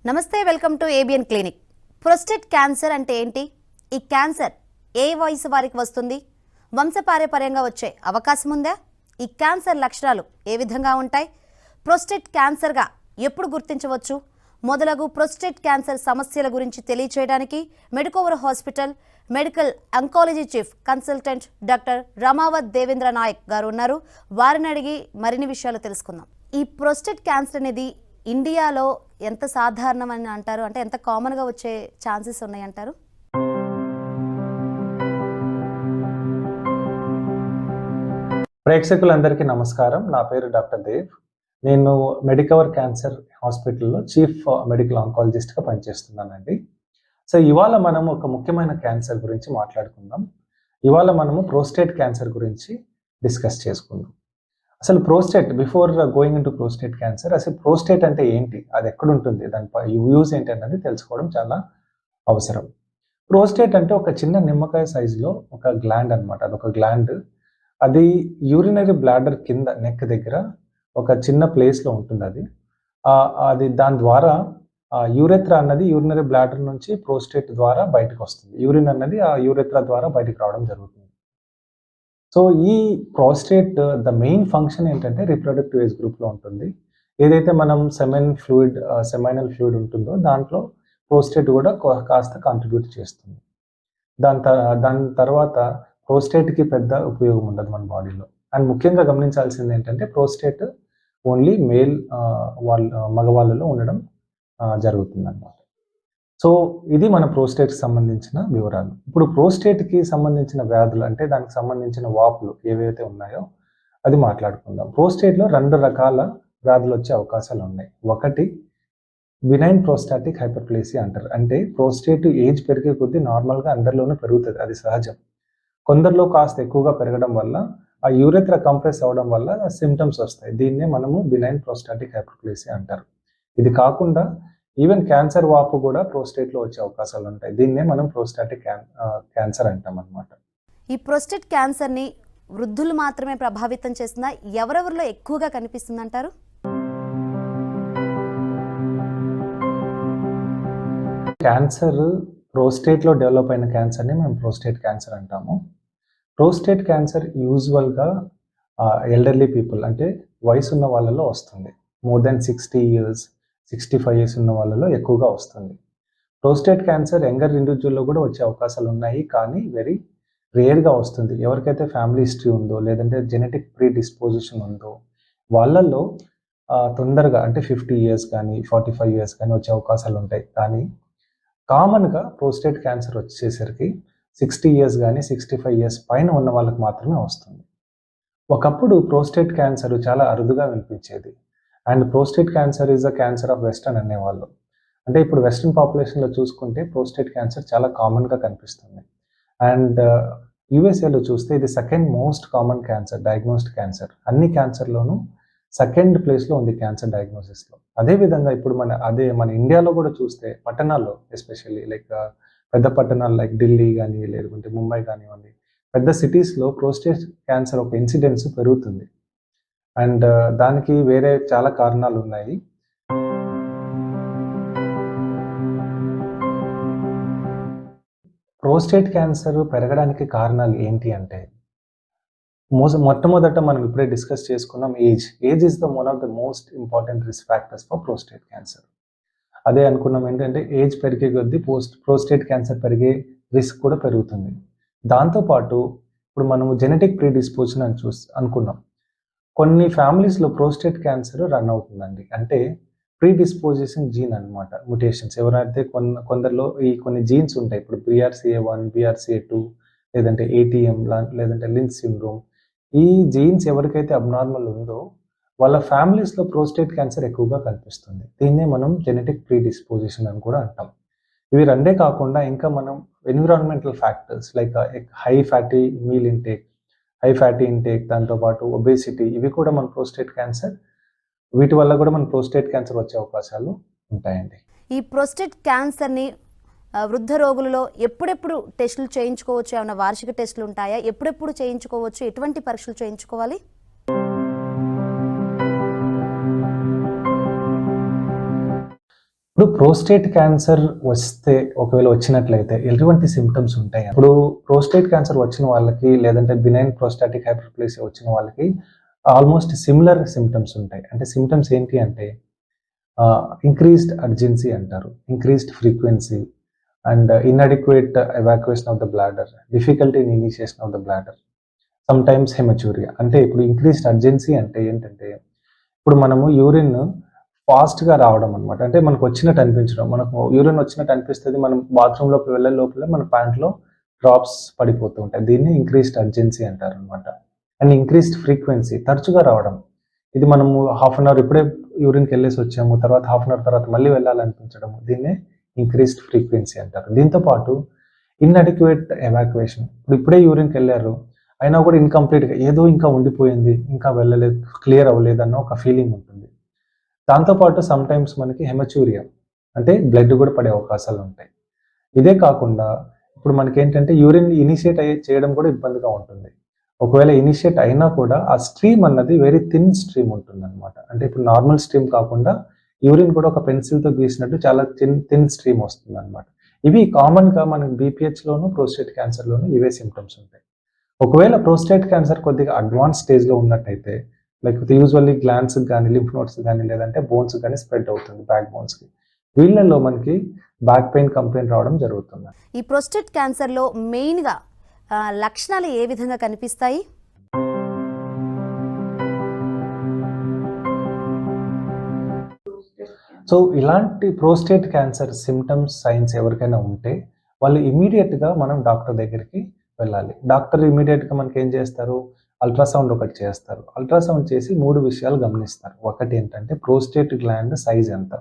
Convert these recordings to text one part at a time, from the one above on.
నమస్తే, welcome to ABN clinic. Prostate cancer అంటే ఏంటి? ఈ క్యాన్సర్ ఏ వయసు వారికి వస్తుంది? వంశపారంపర్యంగా వచ్చే అవకాశం ఉందా? ఈ క్యాన్సర్ లక్షణాలు ఏ విధంగా ఉంటాయి? ప్రోస్టేట్ క్యాన్సర్గా ఎప్పుడు గుర్తించవచ్చు? మొదలగు ప్రోస్టేట్ క్యాన్సర్ సమస్యల గురించి తెలియచేయడానికి Medicover hospital medical oncology chief consultant doctor Ramavath Devendra Nayak garu ఉన్నారు. వారిని అడిగి మరిన్ని విషయాలు తెలుసుకుందాం. ఈ ప్రోస్టేట్ క్యాన్సర్ అనేది ఇండియాలో ఎంత సాధారణమని అంటారు? అంటే ఎంత కామన్గా వచ్చే ఛాన్సెస్ ఉన్నాయంటారు? ప్రేక్షకులందరికీ నమస్కారం. నా పేరు డాక్టర్ దేవ్. నేను మెడికవర్ క్యాన్సర్ హాస్పిటల్లో చీఫ్ మెడికల్ ఆంకాలజిస్ట్గా పనిచేస్తున్నానండి. సో ఇవాళ మనం ఒక ముఖ్యమైన క్యాన్సర్ గురించి మాట్లాడుకుందాం. ఇవాళ మనము ప్రోస్టేట్ క్యాన్సర్ గురించి డిస్కస్ చేసుకుందాం. అసలు prostate, before going in to prostate cancer, అసలు ప్రోస్టేట్ అంటే ఏంటి, అది ఎక్కడ ఉంటుంది, దాని యూజ్ ఏంటి అనేది తెలుసుకోవడం చాలా అవసరం. ప్రోస్టేట్ అంటే ఒక చిన్న నిమ్మకాయ సైజులో ఒక గ్లాండ్ అనమాట. అదొక గ్లాండ్. అది యూరినరీ బ్లాడర్ కింద నెక్ దగ్గర ఒక చిన్న ప్లేస్లో ఉంటుంది. అది దాని ద్వారా యూరెత్రా అన్నది యూరినరీ బ్లాడర్ నుంచి ప్రోస్టేట్ ద్వారా బయటకు వస్తుంది. యూరిన్ అన్నది ఆ యూరెత్రా ద్వారా బయటకు రావడం జరుగుతుంది. సో ఈ ప్రోస్టేట్ ద మెయిన్ ఫంక్షన్ ఏంటంటే రిప్రొడక్టివ్ ఏజ్ గ్రూప్లో ఉంటుంది. ఏదైతే మనం సెమైనల్ ఫ్లూయిడ్ ఉంటుందో దాంట్లో ప్రోస్టేట్ కూడా కాస్త కాంట్రిబ్యూట్ చేస్తుంది. దాని తర్వాత ప్రోస్టేట్కి పెద్ద ఉపయోగం ఉండదు మన బాడీలో. అండ్ ముఖ్యంగా గమనించాల్సింది ఏంటంటే ప్రోస్టేట్ ఓన్లీ మేల్ మగవాళ్ళలో ఉండడం జరుగుతుంది అన్నమాట. సో ఇది మన ప్రోస్టేట్కి సంబంధించిన వివరాలు. ఇప్పుడు ప్రోస్టేట్కి సంబంధించిన వ్యాధులు అంటే దానికి సంబంధించిన వాపులు ఏవైతే ఉన్నాయో అది మాట్లాడుకుందాం. ప్రోస్టేట్లో 2 రకాల వ్యాధులు వచ్చే అవకాశాలు ఉన్నాయి. ఒకటి బినైన్ ప్రోస్టాటిక్ హైపర్ప్లేసియా అంటారు. అంటే ప్రోస్టేట్ ఏజ్ పెరిగే కొద్దీ నార్మల్గా అందరిలోనూ పెరుగుతుంది, అది సహజం. కొందరిలో కాస్త ఎక్కువగా పెరగడం వల్ల ఆ యూరెత్రా కంప్రెస్ అవ్వడం వల్ల సిమ్టమ్స్ వస్తాయి. దీన్నే మనము బినైన్ ప్రోస్టాటిక్ హైపర్ప్లేసియా అంటారు. ఇది కాకుండా ఈవెన్ క్యాన్సర్ వాపు కూడా ప్రోస్టేట్లో వచ్చే అవకాశాలు ఉంటాయి. దీన్నే మనం ప్రోస్టాటిక్ క్యాన్సర్ అంటాం అన్నమాట. ఈ ప్రోస్టేట్ క్యాన్సర్ని వృద్ధులు మాత్రమే ప్రభావితం చేస్తుందా? ఎవరెవరిలో ఎక్కువగా కనిపిస్తుంది అంటారు? క్యాన్సర్ ప్రోస్టేట్లో డెవలప్ అయిన క్యాన్సర్ని మనం ప్రోస్టేట్ క్యాన్సర్ అంటాము. ప్రోస్టేట్ క్యాన్సర్ యూజువల్గా ఎల్డర్లీ పీపుల్ అంటే వయసు ఉన్న వాళ్ళలో వస్తుంది. మోర్ దెన్ 60 years, 65 years ఉన్న వాళ్ళలో ఎక్కువగా వస్తుంది. ప్రోస్టేట్ క్యాన్సర్ యంగర్ ఇండివిజువల్లో కూడా వచ్చే అవకాశాలు ఉన్నాయి, కానీ వెరీ రేర్గా వస్తుంది. ఎవరికైతే ఫ్యామిలీ హిస్టరీ ఉందో లేదంటే జెనెటిక్ ప్రీ డిస్పోజిషన్ ఉందో వాళ్ళల్లో తొందరగా అంటే 50 years కానీ 45 years కానీ వచ్చే అవకాశాలు ఉంటాయి. కానీ కామన్గా ప్రోస్టేట్ క్యాన్సర్ వచ్చేసరికి 60 years కానీ 65 years పైన ఉన్న వాళ్ళకి మాత్రమే వస్తుంది. ఒకప్పుడు ప్రోస్టేట్ క్యాన్సర్ చాలా అరుదుగా వినిపించేది. And prostate cancer is a cancer of western అనేవాళ్ళు. అంటే ఇప్పుడు వెస్టర్న్ పాపులేషన్లో చూసుకుంటే ప్రోస్టేట్ క్యాన్సర్ చాలా కామన్గా కనిపిస్తుంది. అండ్ యూఎస్ఏలో చూస్తే ఇది second most common cancer, diagnosed cancer. అన్ని క్యాన్సర్లోనూ సెకండ్ ప్లేస్లో ఉంది క్యాన్సర్ డయాగ్నోసిస్లో. అదేవిధంగా ఇప్పుడు మన ఇండియాలో కూడా చూస్తే పట్టణాల్లో ఎస్పెషల్లీ లైక్ పెద్ద పట్టణాలు లైక్ ఢిల్లీ కానీ లేకుంటే ముంబై కానివ్వండి, పెద్ద సిటీస్లో ప్రోస్టేట్ క్యాన్సర్ ఒక ఇన్సిడెన్స్ పెరుగుతుంది. అండ్ దానికి వేరే చాలా కారణాలు ఉన్నాయి. ప్రోస్టేట్ క్యాన్సర్ పెరగడానికి కారణాలు ఏంటి అంటే మొట్టమొదట మనం ఇప్పుడే డిస్కస్ చేసుకున్నాం age is one of the most important risk factors for prostate cancer. అదే అనుకున్నాం ఏంటంటే ఏజ్ పెరిగే కొద్దీ ప్రోస్టేట్ క్యాన్సర్ పెరిగే రిస్క్ కూడా పెరుగుతుంది. దాంతోపాటు ఇప్పుడు మనము జెనెటిక్ ప్రీ డిస్పోజిషన్ అని అనుకున్నాం. కొన్ని ఫ్యామిలీస్లో ప్రోస్టేట్ క్యాన్సర్ రన్ అవుతుందండి. అంటే ప్రీ డిస్పోజిషన్ జీన్ అనమాట, మ్యుటేషన్స్. ఎవరైతే కొందరిలో కొన్ని జీన్స్ ఉంటాయి. ఇప్పుడు BRCA1, BRCA2 లేదంటే ATM లేదంటే లిన్స్ సిండ్రోమ్. ఈ జీన్స్ ఎవరికైతే అబ్నార్మల్ ఉందో వాళ్ళ ఫ్యామిలీస్లో ప్రోస్టేట్ క్యాన్సర్ ఎక్కువగా కనిపిస్తుంది. దీన్నే మనం జెనెటిక్ ప్రీ డిస్పోజిషన్ అని కూడా అంటాం. ఇవి రెండే కాకుండా ఇంకా మనం environmental factors like high fatty meal intake, high fatty intake, దాంతోపాటు ఒబేసిటీ, ఇవి కూడా మన ప్రోస్టేట్ క్యాన్సర్, వీటి వల్ల కూడా మన ప్రోస్టేట్ క్యాన్సర్ వచ్చే అవకాశాలు ఉంటాయండి. ఈ ప్రోస్టేట్ క్యాన్సర్ని వృద్ధ రోగులలో ఎప్పుడెప్పుడు టెస్టులు చేయించుకోవచ్చు? ఏమైనా వార్షిక టెస్టులు ఉంటాయా? ఎప్పుడెప్పుడు చేయించుకోవచ్చు? ఎటువంటి పరీక్షలు చేయించుకోవాలి? ఇప్పుడు ప్రోస్టేట్ క్యాన్సర్ వస్తే ఒకవేళ వచ్చినట్లయితే ఎటువంటి సిమ్టమ్స్ ఉంటాయి? ఇప్పుడు ప్రోస్టేట్ క్యాన్సర్ వచ్చిన వాళ్ళకి లేదంటే బినైన్ ప్రోస్టాటిక్ హైపర్ప్లేసియా వచ్చిన వాళ్ళకి ఆల్మోస్ట్ సిమిలర్ సిమ్టమ్స్ ఉంటాయి. అంటే సిమ్టమ్స్ ఏంటి అంటే ఇంక్రీజ్డ్ అర్జెన్సీ అంటారు, increased frequency and inadequate evacuation of the bladder, difficulty in initiation of the bladder, some times hematuria. అంటే ఇప్పుడు ఇంక్రీజ్డ్ అర్జెన్సీ అంటే ఏంటంటే ఇప్పుడు మనము యూరిన్ ఫాస్ట్‌గా రావడం అనమాట. అంటే మనకు వచ్చినట్టు అనిపించడం. మనకు యూరిన్ వచ్చినట్టు అనిపిస్తది. మనం బాత్రూమ్‌లోకి వెళ్ళే లోపలే మన ప్యాంట్‌లో డ్రాప్స్ పడిపోతూ ఉంటాయి. దీన్ని ఇంక్రీజ్డ్ అర్జెన్సీ అంటారనమాట. అండ్ ఇంక్రీజ్డ్ ఫ్రీక్వెన్సీ, తరచుగా రావడం. ఇది మనము హాఫ్ అన్ అవర్ ఇప్పుడే యూరిన్‌కెళ్ళేసి వచ్చాము. తర్వాత హాఫ్ అన్ అవర్ తర్వాత మళ్ళీ వెళ్ళాలనిపించడం. దీన్నే ఇంక్రీజ్డ్ ఫ్రీక్వెన్సీ అంటారు. దీంతో పాటు ఇన్‌అడిక్వేట్ ఎవాక్యుయేషన్. ఇప్పుడే యూరిన్‌కెళ్లారు. అయినా కూడా ఇన్‌కంప్లీట్‌గా ఏదో ఇంకా ఉండిపోయింది, ఇంకా వెళ్ళలేదు, క్లియర్ అవ్వలేదన్న ఒక ఫీలింగ్ ఉంటుంది. దాంతో పాటు సమ్‌టైమ్స్ మనకి హెమచ్యూరియా, అంటే బ్లడ్ కూడా పడే అవకాశాలుంటాయి. ఇదే కాకుండా ఇప్పుడు మనకేంటంటే యూరిన్ ఇనిషియేట్ చేయడం కూడా ఇబ్బందిగా ఉంటుంది. ఒకవేళ ఇనిషియేట్ అయినా కూడా ఆ స్ట్రీమ్ అన్నది వెరీ థిన్ స్ట్రీమ్ ఉంటుందన్నమాట. అంటే ఇప్పుడు నార్మల్ స్ట్రీమ్ కాకుండా యూరిన్ కూడా ఒక పెన్సిల్‌తో గీసినట్టు చాలా థిన్ స్ట్రీమ్ వస్తుందన్నమాట. ఇవి కామన్‌గా మనకి బీపీహెచ్‌లోను, ప్రోస్టేట్ క్యాన్సర్‌లోను ఇవే సింప్టమ్స్ ఉంటాయి. ఒకవేళ ప్రోస్టేట్ క్యాన్సర్ కొద్దిగా అడ్వాన్స్ స్టేజ్‌లో ఉన్నట్టయితే, లేకపోతే యూజువల్లీ గ్లాండ్స్‌కి గానీ, లింఫ్ నోడ్స్‌కి గానీ, లేదంటే బోన్స్‌కి గానీ స్ప్రెడ్ అవుతుంది, బ్యాక్ బోన్స్‌కి. వీళ్ళలో మనకి బ్యాక్ పెయిన్ కంప్లెయింట్ రావడం జరుగుతుంది. ఈ ప్రోస్టేట్ క్యాన్సర్లో మెయిన్గా లక్షణాలు ఏ విధంగా కనిపిస్తాయి? సో, ఇలాంటి ప్రోస్టేట్ క్యాన్సర్ సింప్టమ్స్, సైన్స్ ఎవరికైనా ఉంటే, వాళ్ళు ఇమ్మీడియేట్‌గా మనం డాక్టర్ దగ్గరికి వెళ్ళాలి. డాక్టర్ ఇమ్మీడియేట్‌గా మనకేం చేస్తారు? అల్ట్రాసౌండ్ ఒకటి చేస్తారు. అల్ట్రాసౌండ్ చేసి 3 విషయాలు గమనిస్తారు. ఒకటేంటంటే ప్రోస్టేట్ గ్లాండ్ సైజ్ ఎంత?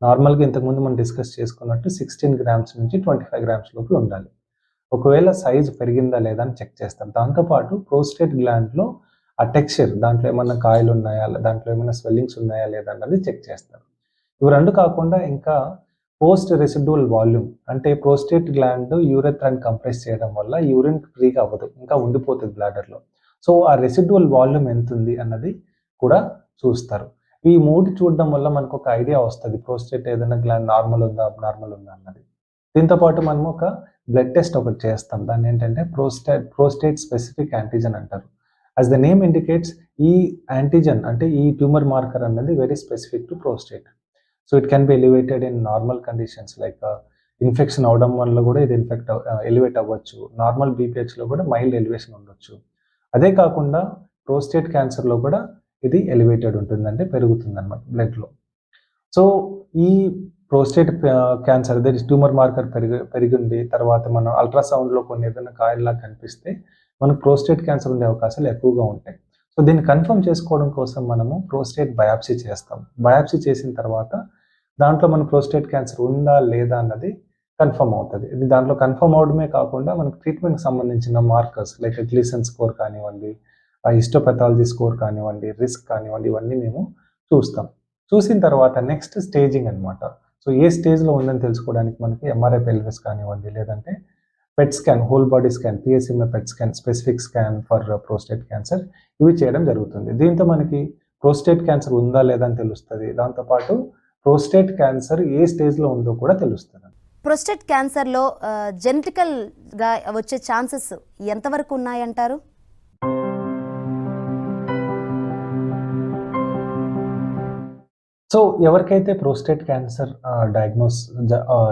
నార్మల్‌గా ఇంతకుముందు మనం డిస్కస్ చేసుకున్నట్టు 16 గ్రామ్స్ నుంచి 25 గ్రామ్స్ లోపల ఉండాలి. ఒకవేళ సైజ్ పెరిగిందా లేదా అని చెక్ చేస్తారు. దాంతో పాటు ప్రోస్టేట్ గ్లాండ్‌లో ఆ టెక్స్చర్, దాంట్లో ఏమన్నా కాయలున్నాయా? దాంట్లో ఏమైనా స్వెల్లింగ్స్ ఉన్నాయా? లేదా? అన్నది చెక్ చేస్తారు. ఇవి 2 కాకుండా ఇంకా పోస్ట్ రెసిడ్యువల్ వాల్యూమ్, అంటే ప్రోస్టేట్ గ్లాండ్ యూరెథ్రాని కంప్రెస్ చేయడం వల్ల యూరిన్ ఫ్రీగా అవ్వదు, ఇంకా ఉండిపోతుంది బ్లాడర్‌లో. సో, ఆ రెసిడ్యువల్ వాల్యూమ్ ఎంతుంది అన్నది కూడా చూస్తారు. ఈ 3 చూడడం వల్ల మనకొక ఐడియా వస్తది. ప్రోస్టేట్ ఏదైనా గ్లాండ్ నార్మల్ ఉందా? అబ్‌నార్మల్ ఉందా? అన్నది. దీంతో పాటు మనము ఒక బ్లడ్ టెస్ట్ ఒకటి చేస్తాం. దాన్నేంటంటే ప్రోస్టేట్ స్పెసిఫిక్ యాంటిజెన్ అంటారు. యాస్ ద నేమ్ ఇండికేట్స్, ఈ యాంటిజెన్ అంటే ఈ ట్యూమర్ మార్కర్ అన్నది very specific to prostate. So, it can be elevated in normal conditions like infection అవ్వడం వల్ల కూడా ఇది ఎలివేట్ అవ్వచ్చు. నార్మల్ బీపీహెచ్‌లో కూడా మైల్డ్ ఎలివేషన్ ఉండొచ్చు. అదే కాకుండా ప్రోస్టేట్ క్యాన్సర్‌లో కూడా ఇది ఎలివేటెడ్ ఉంటుంది, అంటే పెరుగుతుందన్నమాట బ్లడ్‌లో. సో, ఈ ప్రోస్టేట్ క్యాన్సర్ అదే ట్యూమర్ మార్కర్ పెరిగుండి తర్వాత మనం అల్ట్రాసౌండ్‌లో కొన్ని ఏదైనా కాయల్లా కనిపిస్తే మనకు ప్రోస్టేట్ క్యాన్సర్ ఉండే అవకాశాలు ఎక్కువగా ఉంటాయి. సో, దీన్ని కన్ఫర్మ్ చేసుకోవడం కోసం మనము ప్రోస్టేట్ బయాప్సీ చేస్తాం. బయాప్సీ చేసిన తర్వాత దాంట్లో మన ప్రోస్టేట్ క్యాన్సర్ ఉందా? లేదా? అన్నది కన్ఫర్మ్ అవుతది. ఇది దాంట్లో కన్ఫర్మ్ అవ్వడమే కాకుండా మనకు ట్రీట్మెంట్‌కి సంబంధించిన మార్కర్స్ లైక్ గ్లీసన్ స్కోర్ కానివ్వండి, హిస్టోపాథాలజీ స్కోర్ కానివ్వండి, రిస్క్ కానివ్వండి, ఇవన్నీ మేము చూస్తాం. చూసిన తర్వాత నెక్స్ట్ స్టేజింగ్ అన్నమాట. సో, ఏ స్టేజ్‌లో ఉందని తెలుసుకోవడానికి మనకి ఎంఆర్ఐ పెల్విస్ కానివ్వండి, లేదంటే PET scan, whole body scan, పిఎస్ఎంఏ PET scan, specific scan for prostate cancer, ఇవి చేయడం జరుగుతుంది. దీంతో మనకి ప్రోస్టేట్ క్యాన్సర్ ఉందా? లేదా? అని తెలుస్తది. దాంతో పాటు ప్రోస్టేట్ క్యాన్సర్ ఏ స్టేజ్‌లో ఉందో కూడా తెలుస్తది. ప్రోస్టేట్ క్యాన్సర్లో జెనెటికల్‌గా వచ్చే ఛాన్సెస్ ఎంతవరకు ఉన్నాయంటారు? సో, ఎవరికైతే ప్రోస్టేట్ క్యాన్సర్ డయాగ్నోస్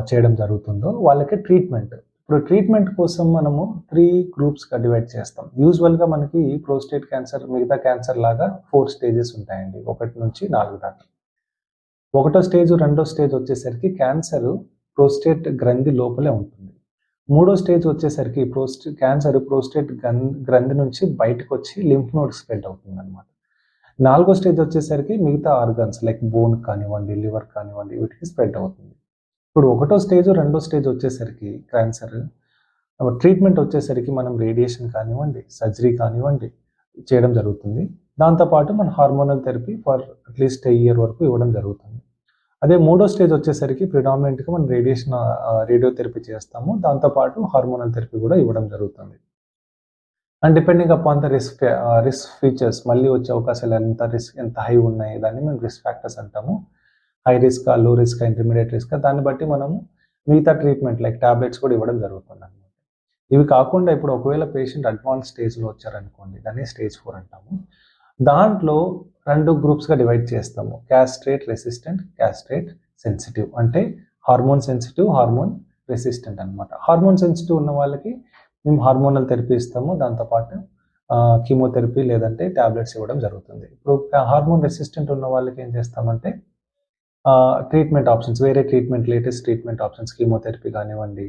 చేయడం జరుగుతుందో వాళ్ళకి ట్రీట్మెంట్. ఇప్పుడు ట్రీట్మెంట్ కోసం మనము 3 గ్రూప్స్‌గా డివైడ్ చేస్తాం. యూజువల్‌గా మనకి ప్రోస్టేట్ క్యాన్సర్ మిగతా క్యాన్సర్ లాగా 4 స్టేజెస్ ఉంటాయండి. 1-4 దాకా. ఒకటో స్టేజ్, రెండో స్టేజ్ వచ్చేసరికి క్యాన్సరు ప్రోస్టేట్ గ్రంథి లోపలే ఉంటుంది. మూడో స్టేజ్ వచ్చేసరికి ప్రోస్టేట్ గ్రంథి నుంచి బయటకొచ్చి లింఫ్ నోడ్స్ స్ప్రెడ్ అవుతుందన్నమాట. నాలుగో స్టేజ్ వచ్చేసరికి మిగతా ఆర్గాన్స్ లైక్ బోన్ కానివ్వండి, లివర్ కానివ్వండి, వీటికి స్ప్రెడ్ అవుతుంది. ఇప్పుడు ఒకటో స్టేజ్, రెండో స్టేజ్ వచ్చేసరికి క్యాన్సర్ ట్రీట్మెంట్ వచ్చేసరికి మనం రేడియేషన్ కానివ్వండి, సర్జరీ కానివ్వండి చేయడం జరుగుతుంది. దాంతోపాటు మన hormonal therapy for at least a year వరకు ఇవ్వడం జరుగుతుంది. అదే మూడో స్టేజ్ వచ్చేసరికి ప్రిడామినెంట్‌గా మనం రేడియోథెరపీ చేస్తాము. దాంతోపాటు హార్మోనల్ థెరపీ కూడా ఇవ్వడం జరుగుతుంది. And depending upon the risk features, మళ్ళీ వచ్చే అవకాశాలు ఎంత హై ఉన్నాయి, దాన్ని మేము రిస్క్ ఫ్యాక్టర్స్ అంటాము. హై రిస్కా, లో రిస్కా, ఇంటర్మీడియట్ రిస్కా, దాన్ని బట్టి మనము మిగతా ట్రీట్మెంట్ లైక్ టాబ్లెట్స్ కూడా ఇవ్వడం జరుగుతుందన్నమాట. ఇవి కాకుండా ఇప్పుడు ఒకవేళ పేషెంట్ అడ్వాన్స్ స్టేజ్‌లో వచ్చారనుకోండి, దాన్ని స్టేజ్ 4 అంటాము. దాంట్లో 2 గ్రూప్స్‌గా డివైడ్ చేస్తాము. క్యాస్ట్రేట్ రెసిస్టెంట్, క్యాస్ట్రేట్ సెన్సిటివ్. అంటే హార్మోన్ సెన్సిటివ్, హార్మోన్ రెసిస్టెంట్ అన్నమాట. హార్మోన్ సెన్సిటివ్ ఉన్న వాళ్ళకి మేము హార్మోనల్ థెరపీ ఇస్తాము. దాంతో పాటు కీమోథెరపీ లేదంటే టాబ్లెట్స్ ఇవ్వడం జరుగుతుంది. ఇప్పుడు హార్మోన్ రెసిస్టెంట్ ఉన్న వాళ్ళకి ఏం చేస్తామంటే ట్రీట్మెంట్ ఆప్షన్స్, వేరే treatment, latest treatment options, chemotherapy కానివ్వండి,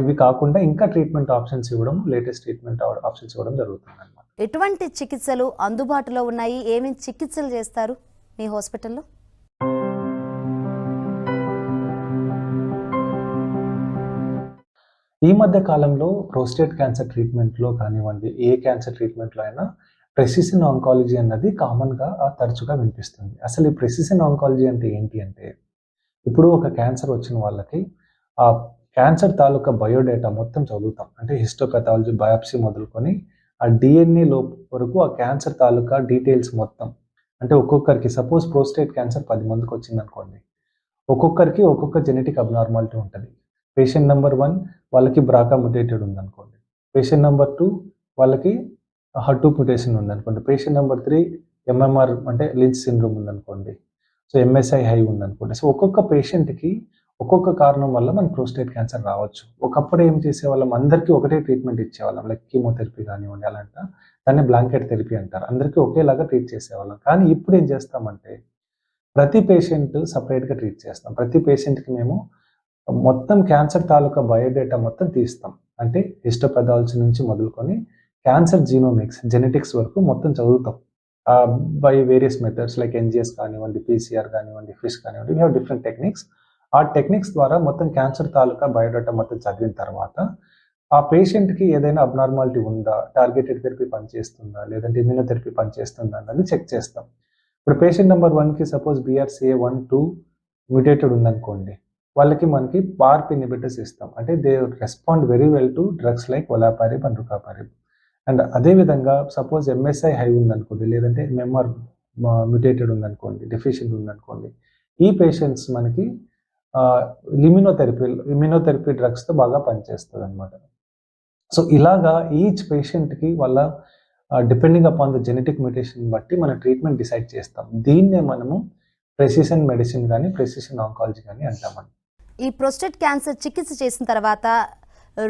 ఇవి కాకుండా ఇంకా ట్రీట్మెంట్ ఆప్షన్స్ ఇవ్వడం, లేటెస్ట్ ట్రీట్మెంట్ ఆప్షన్స్ ఇవ్వడం జరుగుతుందన్నమాట. ఎటువంటి చికిత్సలు అందుబాటులో ఉన్నాయి? ఏమేమి చికిత్సలు చేస్తారు మీ హాస్పిటల్లో? ఈ మధ్య కాలంలో ప్రోస్టేట్ క్యాన్సర్ ట్రీట్మెంట్‌లో కానివ్వండి, ఏ క్యాన్సర్ ట్రీట్మెంట్‌లో అయినా ప్రెసిషన్ ఆంకాలజీ అన్నది కామన్‌గా తరచుగా వినిపిస్తుంది. అసలు ఈ ప్రెసిషన్ ఆంకాలజీ అంటే ఏంటి అంటే, ఇప్పుడు ఒక క్యాన్సర్ వచ్చిన వాళ్ళకి ఆ క్యాన్సర్ తాలూకా బయోడేటా మొత్తం చదువుతాం. అంటే హిస్టోపాథాలజీ, బయాప్సీ మొదలుకొని ఆ DNA వరకు ఆ క్యాన్సర్ తాలూకా డీటెయిల్స్ మొత్తం. అంటే ఒక్కొక్కరికి సపోజ్ ప్రోస్టేట్ క్యాన్సర్ 10 మందికి వచ్చిందనుకోండి. ఒక్కొక్కరికి ఒక్కొక్క జెనెటిక్ అబ్నార్మాలిటీ ఉంటది. పేషెంట్ నంబర్ 1 వాళ్ళకి బ్రాకా మ్యుటేటెడ్ ఉందనుకోండి. పేషెంట్ నంబర్ 2 వాళ్ళకి HER2 మ్యుటేషన్ ఉందనుకోండి. పేషెంట్ నంబర్ 3 MMR అంటే లించ్ సిండ్రోమ్ ఉందనుకోండి. సో MSI హై ఉందనుకోండి. సో ఒక్కొక్క పేషెంట్‌కి ఒక్కొక్క కారణం వల్ల మనకు ప్రోస్టేట్ క్యాన్సర్ రావచ్చు. ఒకప్పుడు ఏం చేసేవాళ్ళం, అందరికీ ఒకటే ట్రీట్మెంట్ ఇచ్చేవాళ్ళం. లైక్ కీమోథెరపీ కానివ్వండి అలాంటి. దాన్ని బ్లాంకెట్ థెరపీ అంటారు. అందరికీ ఒకేలాగా ట్రీట్ చేసేవాళ్ళం. కానీ ఇప్పుడు ఏం చేస్తామంటే ప్రతి పేషెంట్ సెపరేట్‌గా ట్రీట్ చేస్తాం. ప్రతి పేషెంట్‌కి మేము మొత్తం క్యాన్సర్ తాలూకా బయోడేటా మొత్తం తీస్తాం. అంటే హిస్టోపాథాలజీ నుంచి మొదలుకొని క్యాన్సర్ జీనోమిక్స్, జెనెటిక్స్ వరకు మొత్తం చదువుతాం. By various methods like NGS కానివ్వండి, PCR కానివ్వండి, FISH కానివ్వండి, వీ హావ్ డిఫరెంట్ టెక్నిక్స్. ఆ టెక్నిక్స్ ద్వారా మొత్తం క్యాన్సర్ తాలూకా బయోడేటా మొత్తం చదివిన తర్వాత ఆ పేషెంట్‌కి ఏదైనా అబ్నార్మాలిటీ ఉందా, టార్గెటెడ్ థెరపీ పనిచేస్తుందా, లేదంటే ఇమ్యూనోథెరపీ పనిచేస్తుందా అన్నది చెక్ చేస్తాం. ఇప్పుడు పేషెంట్ నెంబర్ 1కి సపోజ్ BRCA1, 2 మ్యుటేటెడ్ ఉందనుకోండి. వాళ్ళకి మనకి PARP ఇన్హిబిటర్స్ ఇస్తాం. అంటే they respond very well to drugs like olaparib and rucaparib. And అదేవిధంగా సపోజ్ MSI హై ఉందనుకోండి, లేదంటే MMR మ్యుటేటెడ్ ఉందనుకోండి, డెఫిషియెంట్ ఉందనుకోండి. ఈ పేషెంట్స్ మనకి ఇమ్యూనోథెరపీ డ్రగ్స్‌తో బాగా పనిచేస్తదనమాట. సో ఇలాగా ఈచ్ పేషెంట్‌కి వాళ్ళ depending upon the genetic mutation బట్టి మనం ట్రీట్మెంట్ డిసైడ్ చేస్తాం. దీన్నే మనము ప్రెసిషన్ మెడిసిన్ గాని, ప్రెసిషన్ ఆంకాలజీ గాని అంటామండి. ఈ ప్రోస్టేట్ క్యాన్సర్ చికిత్స చేసిన తర్వాత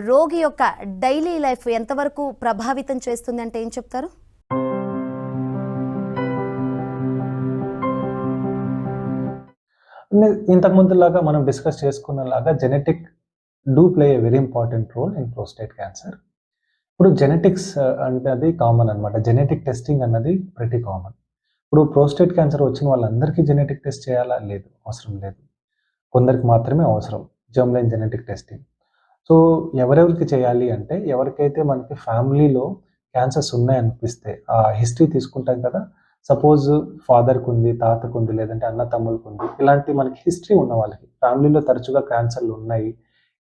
రోగి యొక్క డైలీ లైఫ్ ఎంతవరకు ప్రభావితం చేస్తుంది అంటే ఏం చెప్తారు? ఇంతకు ముందులాగా మనం డిస్కస్ చేసుకున్నలాగా genetic play a very important role in prostate cancer. ఇప్పుడు జెనెటిక్స్ అంటే అది కామన్ అనమాట. జెనెటిక్ టెస్టింగ్ అన్నది ప్రెటీ కామన్. ఇప్పుడు ప్రోస్టేట్ క్యాన్సర్ వచ్చిన వాళ్ళందరికీ జెనెటిక్ టెస్ట్ చేయాలా? లేదు, అవసరం లేదు. కొందరికి మాత్రమే అవసరం జెర్మ్లైన్ జెనెటిక్ టెస్టింగ్. సో ఎవరెవరికి చేయాలి అంటే, ఎవరికైతే మనకి ఫ్యామిలీలో క్యాన్సర్స్ ఉన్నాయనిపిస్తే ఆ హిస్టరీ తీసుకుంటాం కదా. సపోజ్ ఫాదర్‌కి ఉంది, తాతకు ఉంది, లేదంటే అన్న తమ్ముళ్ళకి ఉంది. ఇలాంటి మనకి హిస్టరీ ఉన్న వాళ్ళకి, ఫ్యామిలీలో తరచుగా క్యాన్సర్లు ఉన్నాయి,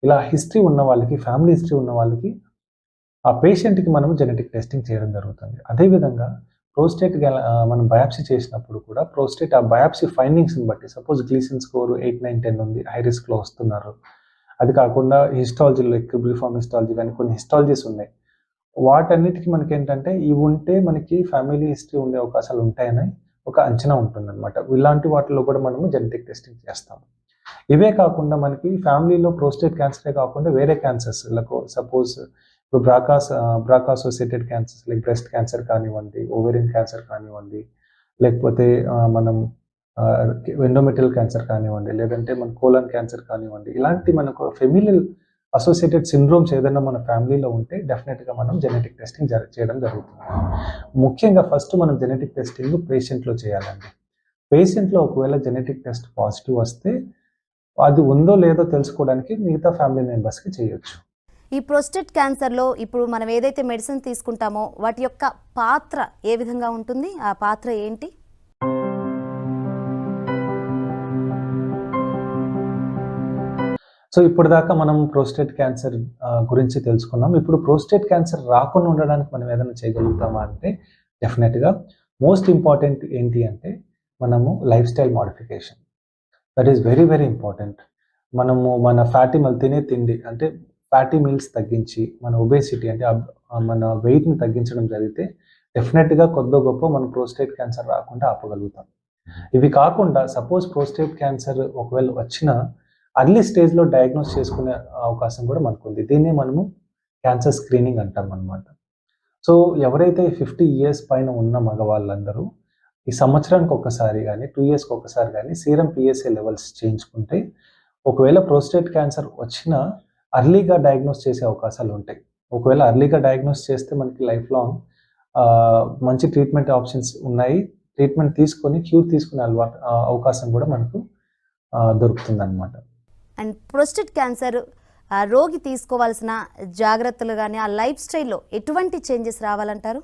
ఇలా హిస్టరీ ఉన్న వాళ్ళకి, ఫ్యామిలీ హిస్టరీ ఉన్న వాళ్ళకి ఆ పేషెంట్‌కి మనం జెనెటిక్ టెస్టింగ్ చేయడం జరుగుతుంది. అదేవిధంగా మనం బయాప్సీ చేసినప్పుడు కూడా ఆ బయాప్సీ ఫైండింగ్స్‌ని బట్టి సపోజ్ గ్లీసిన్ స్కోర్ 8, 9, 10 ఉంది, హై రిస్క్‌లో వస్తున్నారు. అది కాకుండా హిస్టాలజీ లైక్ బుల్లిఫార్మ్ హిస్టాలజీ కానీ కొన్ని హిస్టాలజీస్ ఉన్నాయి. వాటన్నిటికి మనకేంటంటే ఇవి ఉంటే మనకి ఫ్యామిలీ హిస్టరీ ఉండే అవకాశాలు ఉంటాయని ఒక అంచనా ఉంటుందన్నమాట. ఇలాంటి వాటిలో కూడా మనము జెనెటిక్ టెస్టింగ్ చేస్తాం. ఇవే కాకుండా మనకి ఫ్యామిలీలో ప్రోస్టేట్ క్యాన్సరే కాకుండా వేరే క్యాన్సర్స్ సపోజ్ ఇప్పుడు BRCA associated cancers like breast cancer కానివ్వండి, ఓవేరియన్ క్యాన్సర్ కానివ్వండి, లేకపోతే మనం ఎండోమెట్రియల్ క్యాన్సర్ కానివ్వండి, లేదంటే మన కోలన్ క్యాన్సర్ కానివ్వండి, ఇలాంటి మనకు ఫెమిలియల్ అసోసియేటెడ్ సిండ్రోమ్స్ ఏదైనా మన ఫ్యామిలీలో ఉంటే డెఫినెట్గా మనం జెనెటిక్ టెస్టింగ్ చేయడం జరుగుతుంది. ముఖ్యంగా ఫస్ట్ మనం జెనెటిక్ టెస్టింగ్ పేషెంట్లో చేయాలండి. పేషెంట్లో ఒకవేళ జెనెటిక్ టెస్ట్ పాజిటివ్ వస్తే అది ఉందో లేదో తెలుసుకోవడానికి మిగతా ఫ్యామిలీ మెంబర్స్కి చేయొచ్చు. ఈ ప్రోస్టేట్ క్యాన్సర్లో ఇప్పుడు మనం ఏదైతే మెడిసిన్ తీసుకుంటామో వాటి యొక్క పాత్ర ఏ విధంగా ఉంటుంది? ఆ పాత్ర ఏంటి? సో ఇప్పటిదాకా మనం ప్రోస్టేట్ క్యాన్సర్ గురించి తెలుసుకున్నాం. ఇప్పుడు ప్రోస్టేట్ క్యాన్సర్ రాకుండా ఉండడానికి మనం ఏదైనా చేయగలుగుతామా అంటే డెఫినెట్గా మోస్ట్ ఇంపార్టెంట్ ఏంటి అంటే మనము life style modification. That is very very important. మనము మన తినే తిండి అంటే ఫ్యాటీ మీల్స్ తగ్గించి మన ఒబేసిటీ అంటే మన వెయిట్‌ని తగ్గించడం జరిగితే డెఫినెట్‌గా కొద్దో గొప్పో మనం ప్రోస్టేట్ క్యాన్సర్ రాకుండా ఆపగలుగుతాం. ఇవి కాకుండా సపోజ్ ప్రోస్టేట్ క్యాన్సర్ ఒకవేళ వచ్చినా అర్లీ స్టేజ్‌లో డయాగ్నోస్ చేసుకునే అవకాశం కూడా మనకుంది. దీన్నే మనము క్యాన్సర్ స్క్రీనింగ్ అంటామనమాట. సో ఎవరైతే 50 ఇయర్స్ పైన ఉన్న మగవాళ్ళందరూ ఈ సంవత్సరానికి ఒక్కసారి గానీ, 2 ఇయర్స్‌కి ఒక్కసారి గానీ సీరం పిఎస్ఏ లెవెల్స్ చేయించుకుంటే ఒకవేళ ప్రోస్టేట్ క్యాన్సర్ వచ్చినా అర్లీగా డయాగ్నోస్ చేసే అవకాశాలుంటాయి. ఒకవేళ అర్లీగా డయాగ్నోస్ చేస్తే మనకి లైఫ్ లాంగ్ మంచి ట్రీట్మెంట్ ఆప్షన్స్ ఉన్నాయి. ట్రీట్మెంట్ తీసుకొని క్యూర్ తీసుకునే అవకాశం కూడా మనకు దొరుకుతుందనమాట. అండ్ ప్రోస్టేట్ క్యాన్సర్ రోగి తీసుకోవాల్సిన జాగ్రత్తలు కానీ ఆ లైఫ్ స్టైల్లో ఎటువంటి చేంజెస్ రావాలంటారు?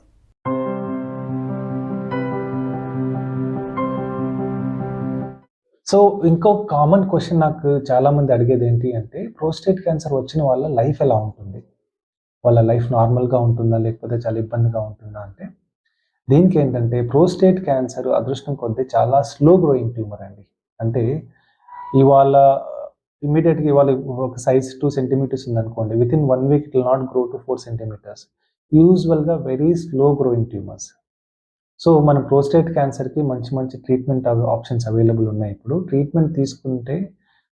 సో ఇంకో కామన్ క్వశ్చన్ నాకు చాలామంది అడిగేది ఏంటి అంటే ప్రోస్టేట్ క్యాన్సర్ వచ్చిన వాళ్ళ లైఫ్ ఎలా ఉంటుంది? వాళ్ళ లైఫ్ నార్మల్‌గా ఉంటుందా? లేకపోతే చాలా ఇబ్బందిగా ఉంటుందా? అంటే దీనికి ఏంటంటే ప్రోస్టేట్ క్యాన్సర్ అదృష్టం కొద్దీ చాలా స్లో గ్రోయింగ్ ట్యూమర్ అండి. అంటే ఇవాళ ఇమ్మీడియేట్‌గా ఒక సైజ్ 2 సెంటీమీటర్స్ ఉందనుకోండి. Within 1 week it will not grow to 4 centimetres. యూజువల్‌గా very slow growing tumours. So మనం ప్రోస్టేట్ క్యాన్సర్‌కి మంచి మంచి ట్రీట్మెంట్ ఆప్షన్స్ అవైలబుల్ ఉన్నాయి ఇప్పుడు. ట్రీట్మెంట్ తీసుకుంటే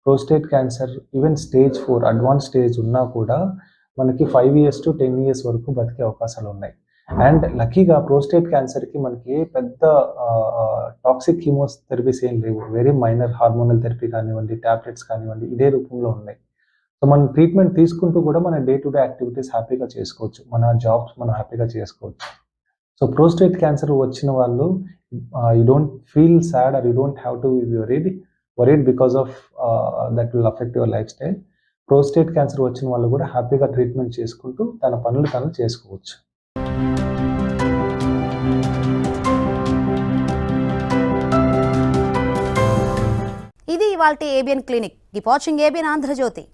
prostate cancer even stage 4 advance stage ఉన్నా కూడా మనకి 5 ఇయర్స్ టు 10 ఇయర్స్ వరకు బతికే అవకాశాలు ఉన్నాయి. అండ్ లక్కీగా ప్రోస్టేట్ క్యాన్సర్‌కి మనకి పెద్ద టాక్సిక్ కీమోథెరపీస్ ఏం లేవు. వెరీ మైనర్ హార్మోనల్ థెరపీ కానివ్వండి, టాబ్లెట్స్ కానివ్వండి ఇదే రూపంలో ఉన్నాయి. సో మనం ట్రీట్మెంట్ తీసుకుంటూ కూడా మన డే టు డే యాక్టివిటీస్ హ్యాపీగా చేసుకోవచ్చు. మన జాబ్స్ మనం హ్యాపీగా చేసుకోవచ్చు. సో ప్రోస్టేట్ క్యాన్సర్ వచ్చిన వాళ్ళు you don't feel sad are you don't have to be worried because of that will affect your life style. Prostate cancer వచ్చిన వాళ్ళు కూడా హ్యాపీగా ట్రీట్మెంట్ చేసుకుంటూ తన పనులు తను చేసుకోవచ్చు. ఇది ఇవాల్టి ABN clinic. Keep watching ABN Andhra Jyothi.